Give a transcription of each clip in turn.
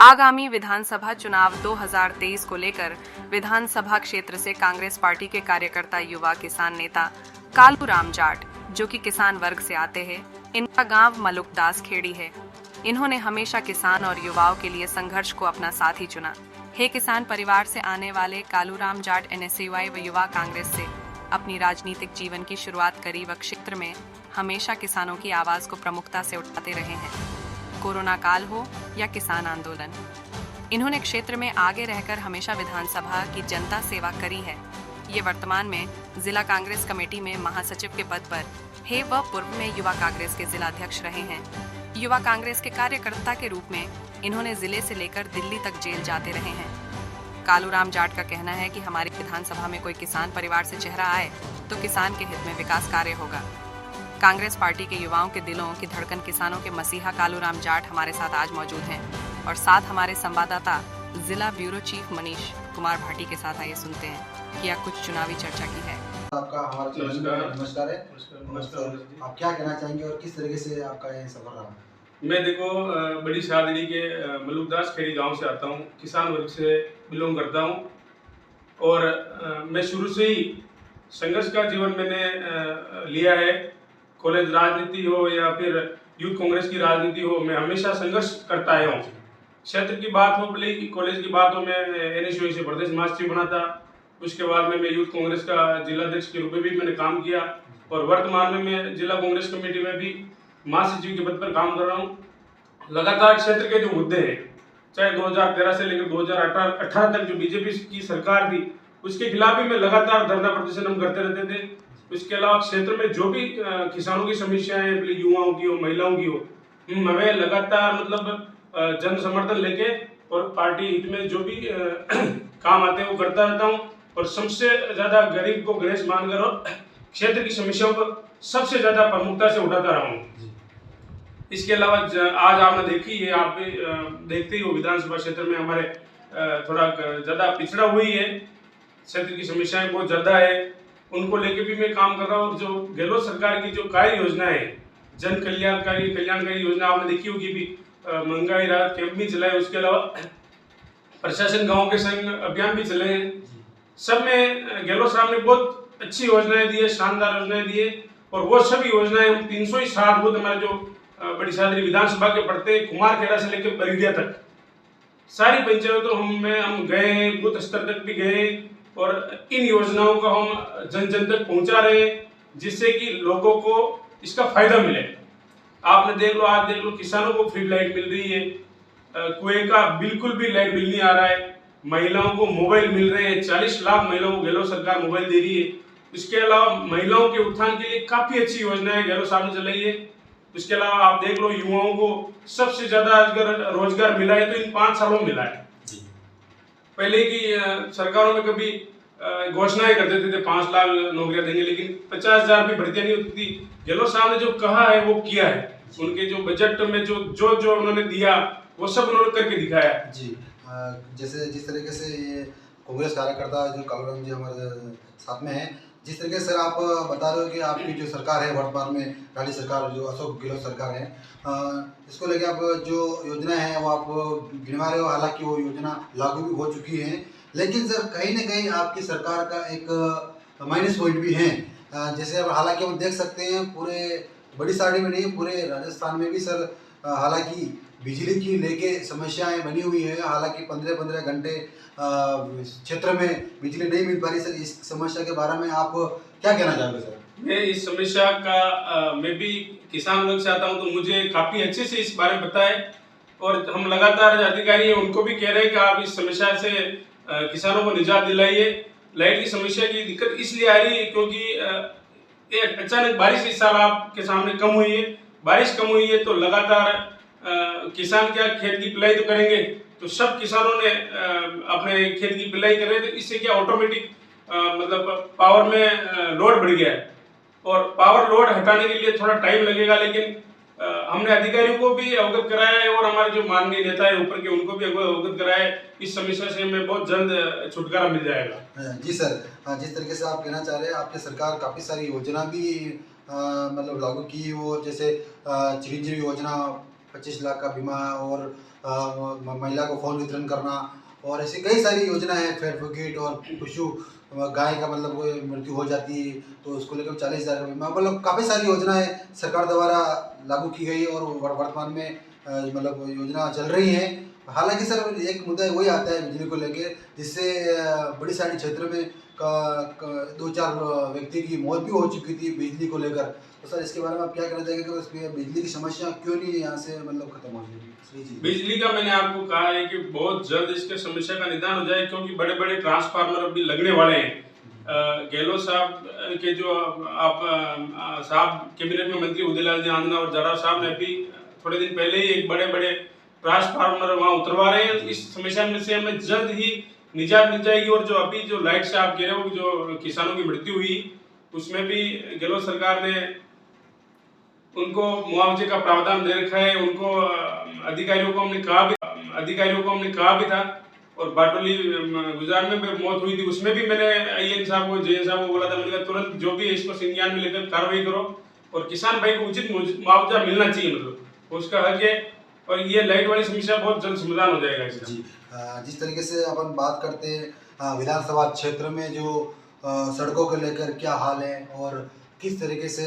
आगामी विधानसभा चुनाव 2023 को लेकर विधानसभा क्षेत्र से कांग्रेस पार्टी के कार्यकर्ता युवा किसान नेता कालूराम जाट, जो कि किसान वर्ग से आते हैं, इनका गांव मलुकदास खेड़ी है। इन्होंने हमेशा किसान और युवाओं के लिए संघर्ष को अपना साथी चुना है। किसान परिवार से आने वाले कालूराम जाट NSUI व युवा कांग्रेस से अपनी राजनीतिक जीवन की शुरुआत करी व क्षेत्र में हमेशा किसानों की आवाज को प्रमुखता से उठाते रहे हैं। कोरोना काल हो या किसान आंदोलन, इन्होंने क्षेत्र में आगे रहकर हमेशा विधानसभा की जनता सेवा करी है। ये वर्तमान में जिला कांग्रेस कमेटी में महासचिव के पद पर है व पूर्व में युवा कांग्रेस के जिला अध्यक्ष रहे हैं। युवा कांग्रेस के कार्यकर्ता के रूप में इन्होंने जिले से लेकर दिल्ली तक जेल जाते रहे हैं। कालूराम जाट का कहना है कि हमारी विधानसभा में कोई किसान परिवार से चेहरा आए तो किसान के हित में विकास कार्य होगा। कांग्रेस पार्टी के युवाओं के दिलों की धड़कन किसानों के मसीहा कालूराम जाट हमारे साथ आज मौजूद हैं और साथ हमारे संवाददाता जिला ब्यूरो चीफ मनीष कुमार भाटी के साथ आइए सुनते हैं कि आप कुछ चुनावी चर्चा की है। आपका हमारे चैनल में नमस्कार है। नमस्कार। आप क्या कहना चाहेंगे और किस तरीके से आपका ये सफर रहा? मैं देखो बड़ी शाहदरी के मलुकदास खेड़ी गांव से आता हूं, किसान वर्ग से बिलोंग करता हूं और मैं शुरू से ही संघर्ष का जीवन मैंने लिया है। कॉलेज राजनीति हो या फिर यूथ कांग्रेस की राजनीति हो, मैं हमेशा संघर्ष करता आया हूँ। क्षेत्र की बात हो, भले की कॉलेज की बात हो, मैं NSUI से प्रदेश महासचिव बना था। उसके बाद में मैं यूथ कांग्रेस का जिला अध्यक्ष के रूप में भी मैंने काम किया और वर्तमान में मैं जिला कांग्रेस कमेटी में भी महासचिव के पद पर काम कर रहा हूँ। लगातार क्षेत्र के जो मुद्दे हैं, चाहे 2013 से लेकर 2018 तक जो बीजेपी की सरकार थी, उसके खिलाफ भी मैं लगातार धरना प्रदर्शन हम करते रहते थे। इसके अलावा क्षेत्र में जो भी किसानों की समस्याएं हैं, युवाओं की हो, महिलाओं की हो, हमें लगातार मतलब जन समर्थन लेके और पार्टी हित में जो भी काम आते हैं वो करता रहता हूँ और सबसे ज्यादा गरीब को गणेश मानकर और क्षेत्र की समस्याओं को सबसे ज्यादा प्रमुखता से उठाता रहा हूँ। इसके अलावा आज आपने देखी है, आप भी देखते ही हो, विधानसभा क्षेत्र में हमारे थोड़ा ज्यादा पिछड़ा हुई है, क्षेत्र की समस्याएं बहुत ज्यादा है, उनको लेके भी मैं काम कर रहा हूँ। जो गहलोत सरकार की जो कार्य योजना है, जन कल्याणकारी योजना आपने देखी होगी, भी महंगाई राहत कैंप भी चलाए, उसके अलावा प्रशासन गांव के संग अभियान भी चले हैं। सब में गहलोत साहब ने बहुत अच्छी योजनाएं दी है, शानदार योजनाएं दी है और वो सभी योजनाएं हम 307 बूथ हमारे जो बड़ी शाहदरी विधानसभा के पड़ते हैं, कुमारखेड़ा से लेकर बरिदिया तक सारी पंचायतों हम गए हैं, बूथ स्तर तक भी गए और इन योजनाओं को हम जन जन तक पहुंचा रहे हैं, जिससे कि लोगों को इसका फायदा मिले। आपने देख लो, आज देख लो, किसानों को फ्री लाइट मिल रही है, कुएं का बिल्कुल भी लाइट बिल नहीं आ रहा है, महिलाओं को मोबाइल मिल रहे हैं, 40 लाख महिलाओं को गहलोत सरकार मोबाइल दे रही है। इसके अलावा महिलाओं के उत्थान के लिए काफी अच्छी योजनाएं गहलोत साहब ने चलाई है। इसके अलावा आप देख लो, युवाओं को सबसे ज्यादा अगर रोजगार मिला है तो इन 5 सालों में मिला है। पहले की सरकारों में कभी घोषणाएं कर देते थे 5 लाख नौकरियां देंगे, लेकिन 50,000 भी भर्तियां नहीं होती थी। गहलोत साहब ने जो कहा है वो किया है। उनके जो बजट में जो उन्होंने दिया वो सब उन्होंने करके दिखाया जी। जैसे जिस तरीके से ये कांग्रेस कार्यकर्ता जो कालूराम जी हमारे साथ में है, जिस तरीके से आप बता रहे हो कि आपकी जो सरकार है वर्तमान में, राज्य सरकार जो अशोक गहलोत सरकार है, इसको लेके आप जो योजना है वो आप गिनवा रहे हो। हालांकि वो योजना लागू भी हो चुकी है, लेकिन सर कहीं ना कहीं आपकी सरकार का एक माइनस पॉइंट भी है। जैसे अब हालांकि हम देख सकते हैं पूरे बड़ी साड़ी में नहीं, पूरे राजस्थान में भी सर हालांकि बिजली की लेके समस्याएं बनी हुई है। हालांकि 15-15 घंटे क्षेत्र में बिजली नहीं मिल पा रही। सर इस समस्या के बारे में आप क्या कहना चाहोगे? सर मैं इस समस्या का मैं भी किसान वर्ग से आता हूं, तो मुझे काफी अच्छे से इस बारे में पता है और हम लगातार अधिकारी हैं उनको भी कह रहे हैं कि आप इस समस्या से किसानों को निजात दिलाइए। लाइट की समस्या की दिक्कत इसलिए आ रही है क्योंकि अचानक बारिश इस साल आपके सामने कम हुई है। बारिश कम हुई है तो लगातार किसान क्या खेत की पिलाई तो करेंगे, तो सब किसानों ने अपने खेत की पिलाई कर रहे थे। इससे क्या ऑटोमेटिक मतलब पावर में लोड बढ़ गया है और पावर लोड हटाने के लिए थोड़ा टाइम लगेगा, लेकिन हमने अधिकारियों को भी अवगत कराया है और हमारे जो माननीय नेता है ऊपर के उनको भी अवगत कराया है। इस समस्या से हमें बहुत जल्द छुटकारा मिल जाएगा। जी सर, जिस तरीके से आप कहना चाह रहे हैं, आपकी सरकार काफ़ी सारी योजना भी मतलब लागू की, वो जैसे चिरंजीवी योजना 25 लाख का बीमा और महिला को फोन वितरण करना और ऐसी कई सारी योजना है, फेयर फुकीट और पशु गाय का मतलब कोई मृत्यु हो जाती है तो उसको लेकर 40,000 रुपये, मतलब काफ़ी सारी योजनाएं सरकार द्वारा लागू की गई और वर्तमान में मतलब योजना चल रही है। हालांकि सर एक मुद्दा वही आता है बिजली को लेके, जिससे बड़ी सारी क्षेत्र में दो चार व्यक्ति की मौत भी हो चुकी थी बिजली को लेकर। तो सर इसके बारे में आप क्या कहना चाहेंगे कि उसमें बिजली की समस्या क्यों नहीं यहाँ से मतलब खत्म हो जाएगी? बिजली का मैंने आपको कहा है कि बहुत जल्द इसके समस्या का निदान हो जाए, क्योंकि बड़े बड़े ट्रांसफार्मर अभी लगने वाले हैं। गहलोत साहब के जो आप साहब कैबिनेट में मंत्री उदयलाल जी आंजना और जराव साहब ने अभी थोड़े दिन पहले ही एक बड़े बड़े ट्रांसफार्मर वहाँ उतरवा रहे हैं। इस समस्या में से हमें जल्द ही निजात मिल जाएगी। और जो अभी जो लाइट से आप कह रहे हो जो किसानों की मृत्यु हुई, उसमें भी गहलोत सरकार ने उनको मुआवजे का प्रावधान दे रखा है। उनको अधिकारियों को हमने कहा भी था और बाटोली गुजरात में भी मौत हुई थी, उसमें भी मैंने IN साहब को JN साहब को बोला था, मैंने कहा तुरंत जो भी इसको संज्ञान में लेकर कार्रवाई करो और किसान भाई को उचित मुआवजा मिलना चाहिए, मतलब उसका हक है। और ये लाइट वाली समस्या बहुत जल्द समाधान हो जाएगा इसका। जी, जिस तरीके से अपन बात करते हैं विधानसभा क्षेत्र में जो सड़कों को लेकर क्या हाल है और किस तरीके से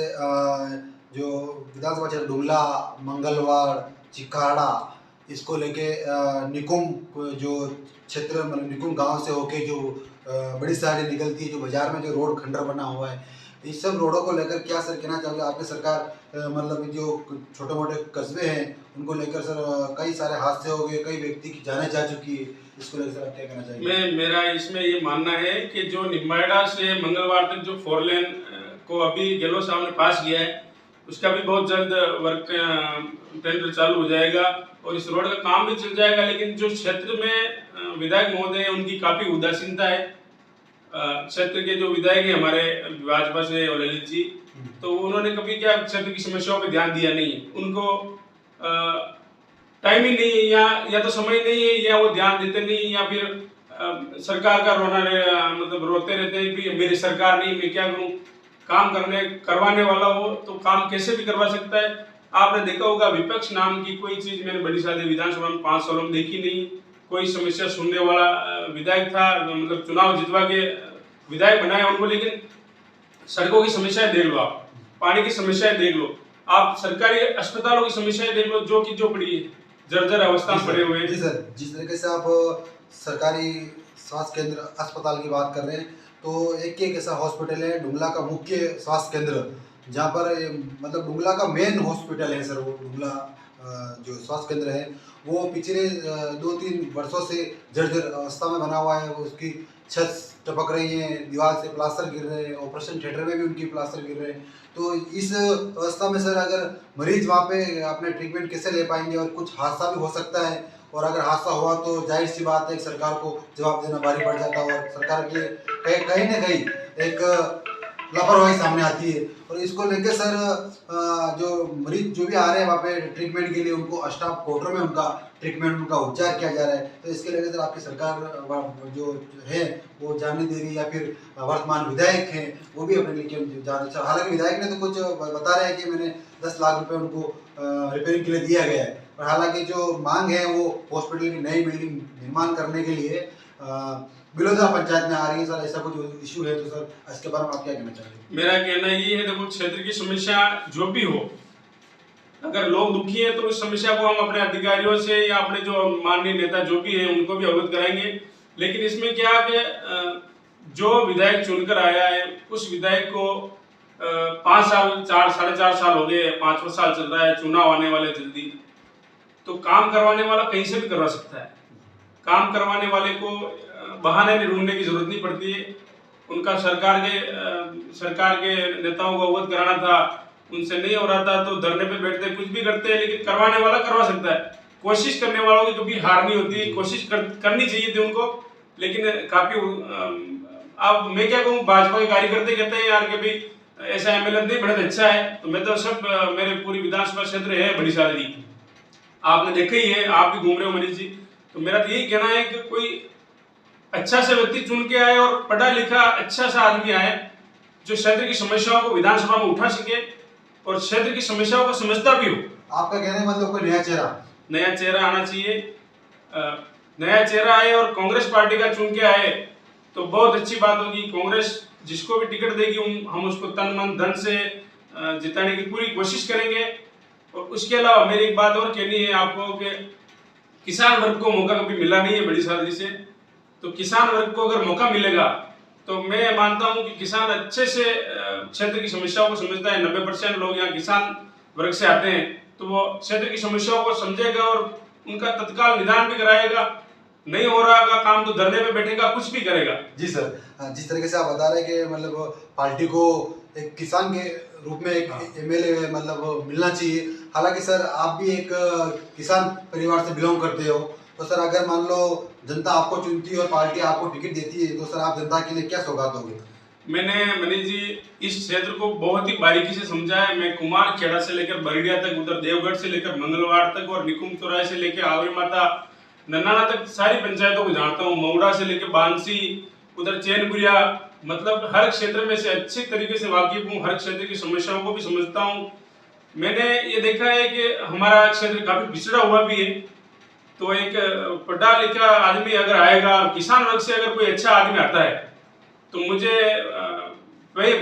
जो विधानसभा क्षेत्र डुमला, मंगलवार, चिकाड़ा इसको लेके निकुम जो क्षेत्र मतलब निकुम गांव से होके जो बड़ी सड़कें निकलती है, जो बाजार में जो रोड खंडर बना हुआ है, इस सब रोडों को लेकर क्या सर कहना चाहोगे? आपकी सरकार मतलब जो छोटे मोटे कस्बे हैं उनको लेकर सर कई सारे हादसे हो गए, कई व्यक्ति की जानें जा चुकी है, इसको लेकर सर आप क्या कहना चाहेंगे? मेरा इसमें ये मानना है कि जो निम्बाड़ा से मंगलवार तक जो 4 लेन को अभी गहलोत साहब ने पास किया है, उसका भी बहुत जल्द वर्क टेंडर चालू हो जाएगा और इस रोड का काम भी चल जाएगा। लेकिन जो क्षेत्र में विधायक महोदय हैं उनकी काफ़ी उदासीनता है। क्षेत्र के जो विधायक हैं हमारे भाजपा से और ललित जी, तो उन्होंने कभी क्या क्षेत्र की समस्याओं पर ध्यान दिया नहीं। उनको टाइम ही नहीं है या तो समय नहीं है या वो ध्यान देते नहीं, या फिर सरकार का मतलब रोते रहते हैं कि मेरी सरकार नहीं, मैं क्या करूं। काम करवाने वाला हो तो काम कैसे भी करवा सकता है। आपने देखा होगा विपक्ष नाम की कोई चीज मैंने बड़ी सारी विधानसभा में 5 सालों में देखी नहीं। कोई समस्या सुनने वाला विधायक था, मतलब चुनाव जितवा के विधायक बनाया उनको, लेकिन सड़कों की समस्याएं देख लो, आप पानी की समस्याएं देख लो, आप सरकारी अस्पतालों की समस्याएं देख लो, जो पड़ी है, जर्जर अवस्था में पड़े हुए हैं। जी सर, जिस तरीके से आप सरकारी स्वास्थ्य केंद्र अस्पताल की बात कर रहे हैं, तो एक ऐसा हॉस्पिटल है डुमला का मुख्य स्वास्थ्य केंद्र, जहाँ पर मतलब डुमला का मेन हॉस्पिटल है सर। वो डुमला जो स्वास्थ्य केंद्र है वो पिछले 2-3 वर्षों से जर्जर अवस्था में बना हुआ है। उसकी छत टपक रही है, दीवार से प्लास्टर गिर रहे हैं, ऑपरेशन थिएटर में भी उनकी प्लास्टर गिर रहे हैं। तो इस अवस्था में सर अगर मरीज वहाँ पे अपने ट्रीटमेंट कैसे ले पाएंगे, और कुछ हादसा भी हो सकता है, और अगर हादसा हुआ तो जाहिर सी बात है सरकार को जवाब देना भारी पड़ जाता है और सरकार के कहीं ना कहीं एक लापरवाही सामने आती है। और इसको लेकर सर जो मरीज जो भी आ रहे हैं वहाँ पे ट्रीटमेंट के लिए, उनको अस्टाफ क्वार्टर में उनका ट्रीटमेंट, उनका उपचार किया जा रहा है। तो इसके लेकर सर आपकी सरकार जो है वो जानने दे रही है, या फिर वर्तमान विधायक हैं वो भी अपने लिए जानना। हालांकि विधायक ने तो कुछ बता रहे हैं कि मैंने 10 लाख रुपए उनको रिपेयरिंग के लिए दिया गया है, और हालांकि जो मांग है वो हॉस्पिटल की नई बिल्डिंग निर्माण करने के लिए बिलोदा पंचायत में आ रही है। सर ऐसा कुछ इशू है तो सर इसके बारे में आप क्या कहना चाहेंगे? मेरा कहना ये है, देखो क्षेत्र की समस्या जो भी हो, अगर लोग दुखी हैं तो इस समस्या को हम अपने अधिकारियों से या अपने जो माननीय नेता जो भी हैं उनको भी अवगत कराएंगे। लेकिन इसमें क्या कि जो विधायक चुनकर आया है उस विधायक को 5 साल 4-4.5 साल हो गए, 5वां साल चल रहा है, चुनाव आने वाले जल्दी, तो काम करवाने वाला कहीं से भी करवा सकता है। काम करवाने वाले को बहाने भी ढूंढने की जरूरत नहीं पड़ती है। उनका सरकार के नेताओं को अवगत कराना था, उनसे नहीं हो रहा था तो धरने पे बैठते, कुछ भी करते हैं, लेकिन करवाने वाला करवा सकता है। कोशिश करने वालों की कभी हार नहीं होती, कोशिश करनी चाहिए थी उनको। लेकिन काफी अब मैं क्या कहूँ, भाजपा के कार्यकर्ता कहते हैं यार कि भाई ऐसा एमएलए नहीं बढ़त अच्छा है, तो मैं तो सब मेरे पूरी विधानसभा क्षेत्र है बड़ी सारी, आपने देखा ही है, आप भी घूम रहे हो मनीष जी। तो मेरा तो यही कहना है कि कोई अच्छा सा व्यक्ति चुन के आए और पढ़ा लिखा अच्छा सा आदमी आए जो क्षेत्र की समस्याओं को विधानसभा में उठा सके और क्षेत्र की समस्याओं को समझता भी हो। आपका कहने मतलब कोई नया चेहरा नया चेहरा आना चाहिए। नया चेहरा आए और कांग्रेस पार्टी का चुन के आए तो बहुत अच्छी बात होगी। कांग्रेस जिसको भी टिकट देगी हम उसको तन मन धन से जिताने की पूरी कोशिश करेंगे। और उसके अलावा मेरी एक बात और कहनी है आपको कि किसान वर्ग को मौका कभी मिला नहीं है बड़ी सादगी से, तो किसान वर्ग को अगर मौका मिलेगा तो मैं मानता हूं कि किसान अच्छे से क्षेत्र की समस्याओं को समझता है। 90% लोग यहाँ किसान वर्ग से आते हैं, तो वो क्षेत्र की समस्याओं को समझेगा और उनका तत्काल निदान भी कराएगा। नहीं हो रहा का काम तो धरने पे बैठेगा, कुछ भी करेगा। जी सर, जिस तरीके से आप बता रहे हैं कि मतलब पार्टी को एक किसान के रूप में एक एमएलए मतलब मिलना चाहिए। हालांकि सर आप भी एक किसान परिवार से बिलोंग करते हो, तो सर अगर मान लो जनता आपको चुनती है और पार्टी आपको टिकट देती है तो सर आप जनता के लिए क्या सौगात दोगे? मैंने मनीष जी इस क्षेत्र को बहुत ही बारीकी से समझा है। मैं कुमार खेड़ा से लेकर बरड़िया तक, उधर देवगढ़ से लेकर मंगलवार तक और निकुंज चौराहे से लेकर आवरी माता नन्नाना तक सारी पंचायतों को जानता हूँ। मऊड़ा से लेकर बांसी, उधर चैनपुरिया, मतलब हर क्षेत्र में से अच्छे तरीके से वाकिफ हूँ। हर क्षेत्र की समस्याओं को भी समझता हूँ। मैंने ये देखा है कि हमारा क्षेत्र काफी पिछड़ा हुआ भी है, तो एक पढ़ा लिखा आदमी अगर आएगा, किसान वर्ग से अगर कोई अच्छा आदमी आता है तो मुझे भाई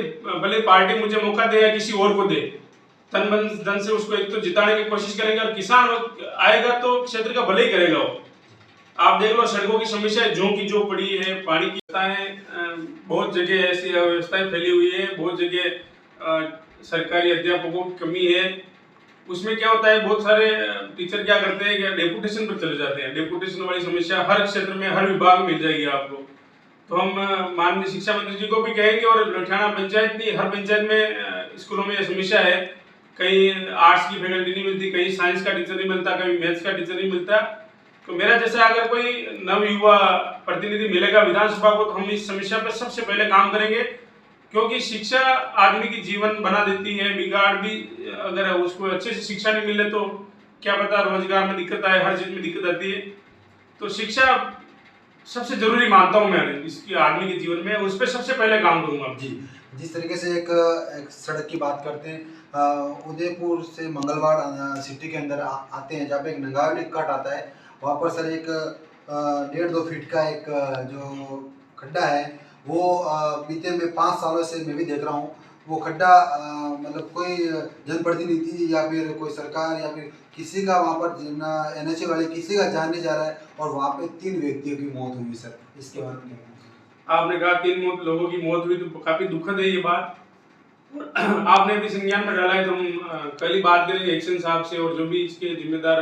भले पार्टी मुझे मौका दे या किसी और को दे, तन मन धन से उसको एक तो जिताने की कोशिश करेंगे। और किसान वर्ग आएगा तो क्षेत्र का भले ही करेगा वो। आप देख लो सड़कों की समस्या जो की जो पड़ी है, पानी की व्यवस्थाएं, बहुत जगह ऐसी व्यवस्थाएं फैली हुई है, बहुत जगह सरकारी अध्यापकों की कमी है। उसमें क्या होता है, बहुत सारे टीचर क्या करते हैं कि डेपुटेशन पर चले जाते हैं। डेपुटेशन वाली समस्या हर क्षेत्र में हर विभाग में मिल जाएगी आपको। तो हम माननीय शिक्षा मंत्री जी को भी कहेंगे और लुधियाना पंचायत नहीं, हर पंचायत में स्कूलों में यह समस्या है। कहीं आर्ट्स की फैकल्टी नहीं मिलती, कहीं साइंस का टीचर नहीं मिलता, कहीं मैथ्स का टीचर नहीं मिलता। तो मेरा जैसा अगर कोई नव युवा प्रतिनिधि मिलेगा विधानसभा को तो हम इस समस्या पर सबसे पहले काम करेंगे, क्योंकि शिक्षा आदमी की जीवन बना देती है। बिगाड़ भी अगर उसको अच्छे से शिक्षा नहीं मिले तो क्या पता रोजगार में दिक्कत आए, हर चीज में दिक्कत आती है। तो शिक्षा सबसे जरूरी मानता हूं मैं इसकी आदमी के जीवन में, उस पर सबसे पहले काम करूंगा। जी, जिस तरीके से एक सड़क की बात करते हैं, उदयपुर से मंगलवार सिटी के अंदर आते हैं, जहाँ पे एक नंगावली कट आता है, वहाँ पर सर एक 1.5-2 फीट का एक जो खड्डा है वो बीते में 5 सालों से मैं भी देख रहा हूँ। वो खड्डा मतलब कोई जनप्रतिनिधि या फिर कोई सरकार या फिर किसी का वहाँ पर एनएचए वाले किसी का जान नहीं जा रहा है और वहाँ पे 3 व्यक्तियों की मौत हुई सर। इसके बारे में क्या? आपने कहा 3 लोगों की मौत हुई तो काफी दुखद है ये बात। आपने भी संज्ञान में डाला है, तो हम कल ही बात करेंगे एक्शन साहब से और जो भी इसके जिम्मेदार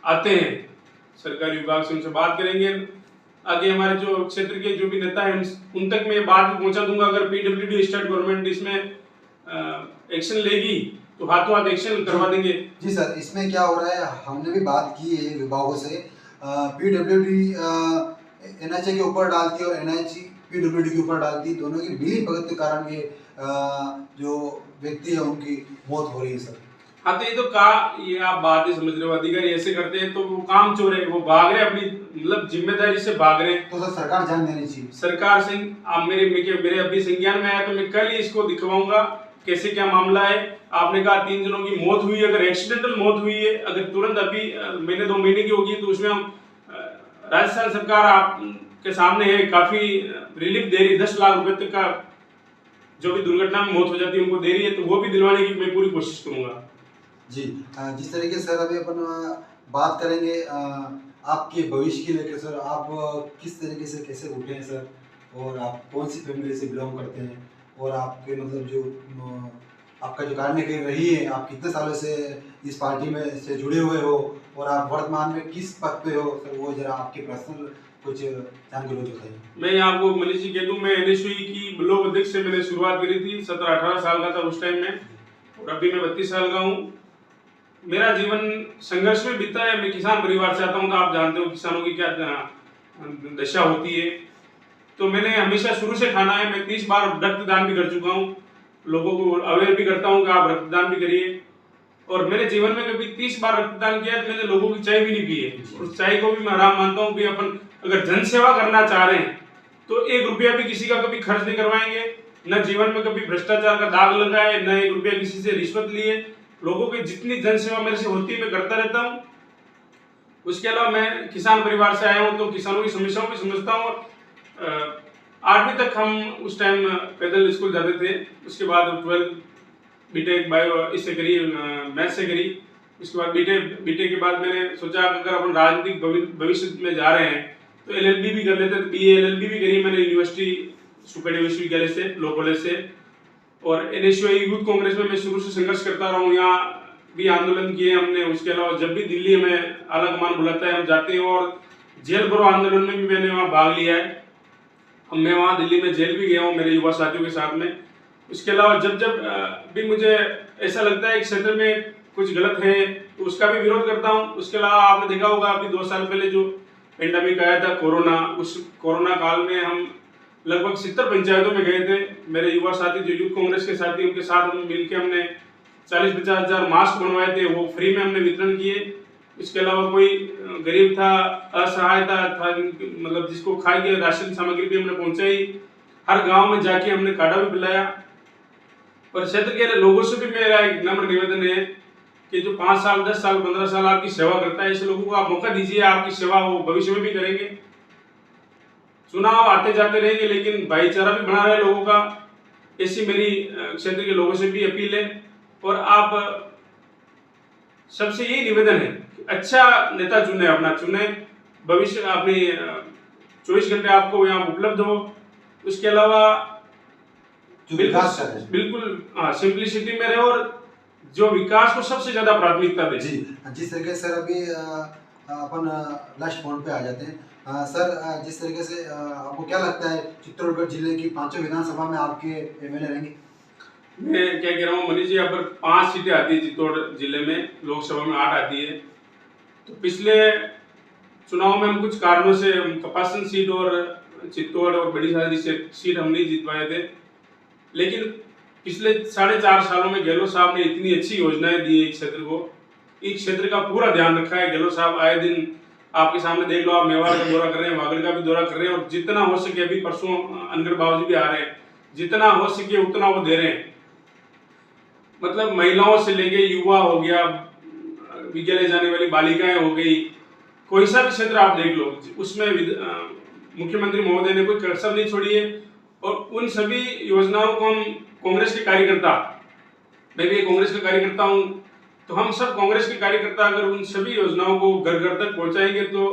आते हैं सरकारी विभाग से, उनसे बात करेंगे। आगे हमारे जो क्षेत्र के जो भी नेता हैं उन तक मैं बात पहुंचा दूंगा। अगर पीडब्ल्यूडी स्टेट गवर्नमेंट इसमें एक्शन लेगी तो हाथों हाथ एक्शन करवा देंगे। जी सर, इसमें क्या हो रहा है, हमने भी बात की है विभागों से। पीडब्ल्यूडी एनएचए के ऊपर डालती है और एनएचए पीडब्ल्यूडी के ऊपर डालती है, दोनों की मिली भगत के कारण ये जो व्यक्ति है उनकी मौत हो रही है सर। हाँ, तो ये तो ये आप बात ही समझ रहे हो, अधिकारी ऐसे करते हैं तो वो काम चोर है, वो भाग रहे अपनी मतलब जिम्मेदारी से भाग रहे। तो सर सरकार ध्यान देनी चाहिए। सरकार से आप मेरे अभी संज्ञान में आया तो मैं कल ही इसको दिखवाऊंगा कैसे क्या मामला है। आपने कहा 3 जनों की मौत हुई है, अगर एक्सीडेंटल मौत हुई है, अगर तुरंत अभी महीने 2 महीने की होगी तो उसमें हम राजस्थान सरकार आपके सामने है, काफी रिलीफ दे रही, 10 लाख रुपए तक का जो भी दुर्घटना में मौत हो जाती है उनको दे रही है, तो वो भी दिलवाने की मैं पूरी कोशिश करूंगा। जी, जिस तरीके से सर अभी अपन बात करेंगे आपके भविष्य के लेकर सर, आप किस तरीके से कैसे उठे हैं सर, और आप कौन सी फैमिली से बिलोंग करते हैं, और आपके मतलब जो आपका जो कार्यकारिणी रही है, आप कितने सालों से इस पार्टी में से जुड़े हुए हो और आप वर्तमान में किस पद पे हो सर, वो जरा आपके पर्सनल कुछ जानकारी बताइए। मैं आपको मनीष जी कह दूं, मैं एनएसयू की ब्लॉक अध्यक्ष से मैंने शुरुआत करी थी, 17-18 साल का था उस टाइम में, और अभी मैं 32 साल का हूँ। मेरा जीवन संघर्ष में बीता है। मैं किसान परिवार से आता हूँ, तो आप जानते हो किसानों की क्या दशा होती है। तो मैंने हमेशा शुरू से ठाना है, मैं 30 बार रक्तदान भी कर चुका हूँ, लोगों को अवेयर भी करता हूँ कि आप रक्तदान भी करिए। और मेरे जीवन में कभी 30 बार रक्तदान किया तो मैंने लोगों की चाय भी नहीं पी है। उस चाय को भी मैं आराम मानता हूँ कि अपन अगर जन सेवा करना चाह रहे हैं तो 1 रुपया भी किसी का कभी खर्च नहीं करवाएंगे, न जीवन में कभी भ्रष्टाचार का दाग लगा है, न 1 रुपया किसी से रिश्वत लिए। लोगों की जितनी जन सेवा मेरे से होती है मैं करता रहता हूँ। उसके अलावा मैं किसान परिवार से आया हूँ, तो किसानों की समस्याओं भी समझता हूँ। और 8वीं तक हम उस टाइम पैदल स्कूल जाते थे। उसके बाद 12 बीटेक बायो इससे करी, मैथ से करी। उसके बाद बीटेक के बाद मैंने सोचा अगर अपन राजनीतिक भविष्य में जा रहे हैं तो एलएलबी भी कर लेते। तो बीए एलएलबी भी करी मैंने यूनिवर्सिटी सुपेटे विश्वविद्यालय से, लॉ कॉलेज से। और एनएसयूआई यूथ कांग्रेस में मैं शुरू से संघर्ष करता रहा हूँ, यहाँ भी आंदोलन किए हमने। उसके अलावा जब भी दिल्ली में आला कमान बुलाता है हम जाते हैं, और जेल भरो आंदोलन में भी मैंने वहाँ भाग लिया है। मैं वहाँ दिल्ली में जेल भी गया हूँ मेरे युवा साथियों के साथ में। उसके अलावा जब भी मुझे ऐसा लगता है कि क्षेत्र में कुछ गलत है तो उसका भी विरोध करता हूँ। उसके अलावा आपने देखा होगा अभी 2 साल पहले जो पेंडेमिक आया था कोरोना, उस कोरोना काल में हम लगभग 70 पंचायतों में गए थे। मेरे युवा साथी जो यूथ कांग्रेस के साथी, उनके साथ हम मिलकर हमने 40-50 हज़ार मास्क बनवाए थे, वो फ्री में हमने वितरण किए। इसके अलावा कोई गरीब था, असहायता था, मतलब जिसको खाए के राशन सामग्री भी हमने पहुंचाई। हर गांव में जाके हमने काढ़ा भी पिलाया। और क्षेत्र के लोगों से भी मेरा एक नम्र निवेदन है कि जो 5 साल, 10 साल, 15 साल आपकी सेवा करता है, ऐसे लोगों को आप मौका दीजिए, आपकी सेवा वो भविष्य में भी करेंगे। चुनाव आते जाते रहेंगे लेकिन भाईचारा भी बना रहे लोगों का, ऐसी मेरी क्षेत्र के लोगों से भी अपील है। और आप सबसे यही निवेदन है कि अच्छा नेता चुने, अपना चुने, भविष्य अपनी 24 घंटे आपको यहाँ उपलब्ध हो। उसके अलावा बिल्कुल सिंप्लिसिटी में रहे और जो विकास को सबसे ज्यादा प्राथमिकता दे। जी, जिस तरीके से सर अभी अपन लास्ट पॉइंट पे आ जाते हैं। सर जिस तरीके से आपको क्या लगता है चित्तौड़गढ़ जिले की 5 विधानसभा में आपके एमएलए रहेंगे? मैं क्या कह रहा हूँ मनीष जी, यहाँ पर 5 सीटें आती है चित्तौड़ जिले में, लोकसभा में 8 आती है। तो पिछले चुनाव में हम कुछ कारणों से कपासन सीट और चित्तौड़ और बड़ी सारी सीट हम नहीं जीत पाए थे। लेकिन पिछले 4.5 सालों में गहलोत साहब ने इतनी अच्छी योजनाएं दी है इस क्षेत्र को, इस क्षेत्र का पूरा ध्यान रखा है गहलोत साहब। आए दिन आपके सामने देख लो, आप मेवाड़ का दौरा कर रहे हैं, वागड़ का भी दौरा कर रहे हैं, और जितना हो सके, अभी परसों अनगर बाबूजी भी आ रहे हैं, जितना हो सके उतना वो दे रहे हैं। मतलब महिलाओं से लेके युवा हो गया, विद्यालय जाने वाली बालिकाएं हो गई, कोई सा भी क्षेत्र आप देख लो, उसमें मुख्यमंत्री महोदय ने कोई कसर नहीं छोड़ी है। और उन सभी योजनाओं को हम कांग्रेस के कार्यकर्ता, मैं भी कांग्रेस का कार्यकर्ता हूं, तो हम सब कांग्रेस के कार्यकर्ता अगर उन सभी योजनाओं को घर घर तक पहुंचाएंगे तो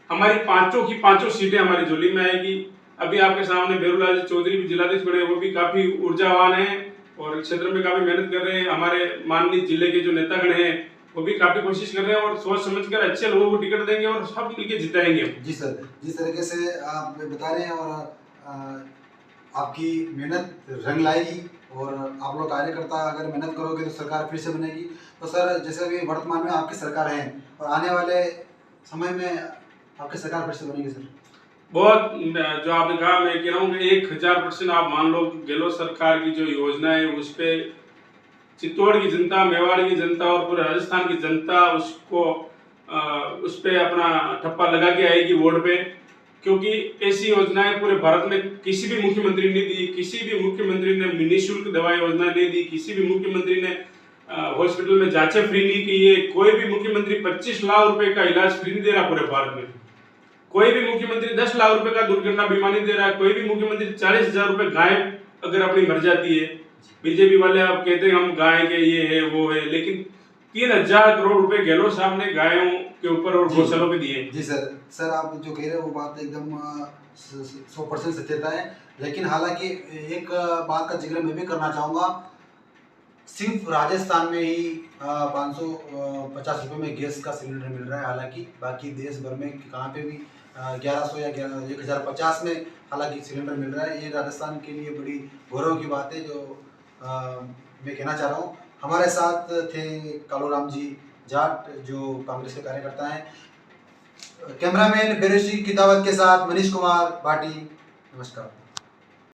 हमारी 5 की 5 सीटें हमारी झोली में आएगी। अभी आपके सामने बेरूलाल चौधरी भी जिलाधीश बने, वो भी काफी ऊर्जावान हैं और क्षेत्र में काफी मेहनत कर रहे हैं। हमारे माननीय जिले के जो नेतागण हैं वो भी काफी कोशिश कर रहे हैं और सोच समझकर अच्छे लोगों को टिकट देंगे और सब मिलकर जिताएंगे। जी सर, जिस तरीके से आप बता रहे हैं और आपकी मेहनत रंग लाएगी और आप लोग कार्यकर्ता अगर मेहनत करोगे तो सरकार फिर से बनेगी। तो सर जैसे अभी वर्तमान में आपकी सरकार है और आने वाले समय में आपकी सरकार फिर से बनेगी सर? बहुत, जो आपने कहा, मैं कह रहा हूँ कि 1000% आप मान लो गहलोत सरकार की जो योजना है उस पर चित्तौड़ की जनता, मेवाड़ की जनता और पूरे राजस्थान की जनता उसको उस पर अपना ठप्पा लगा के आएगी वोट पे, क्योंकि ऐसी योजनाएं पूरे भारत में किसी भी मुख्यमंत्री ने दी। किसी भी मुख्यमंत्री ने निःशुल्क दवा योजना नहीं दी, किसी भी मुख्यमंत्री ने हॉस्पिटल में जांचें फ्री नहीं की है। कोई भी मुख्यमंत्री 25 लाख रुपए का इलाज फ्री नहीं दे रहा पूरे भारत में। कोई भी मुख्यमंत्री 10 लाख रुपए का दुर्घटना बीमा नहीं दे रहा है। कोई भी मुख्यमंत्री 40,000 रुपए गाय अगर अपनी मर जाती है, बीजेपी वाले आप कहते हैं हम गाय के ये है वो है, लेकिन 3000 करोड़ रुपए गहलोत साहब ने गायों के ऊपर और गौशालों पे दिए। जी सर आप जो कह रहे हैं वो बात एकदम 100% सत्यता है। लेकिन हालांकि एक बात का जिक्र मैं भी करना चाहूँगा, सिर्फ राजस्थान में ही 550 रुपये में गैस का सिलेंडर मिल रहा है। हालांकि बाकी देश भर में कहाँ पे भी 1100 या 1050 में हालांकि सिलेंडर मिल रहा है। ये राजस्थान के लिए बड़ी गौरव की बात है जो मैं कहना चाह रहा हूँ। हमारे साथ थे कालूराम जी जाट जो कांग्रेस के कार्यकर्ता हैं। कैमरामैन बेरेशी कितावत के साथ मनीष कुमार भाटी, नमस्कार।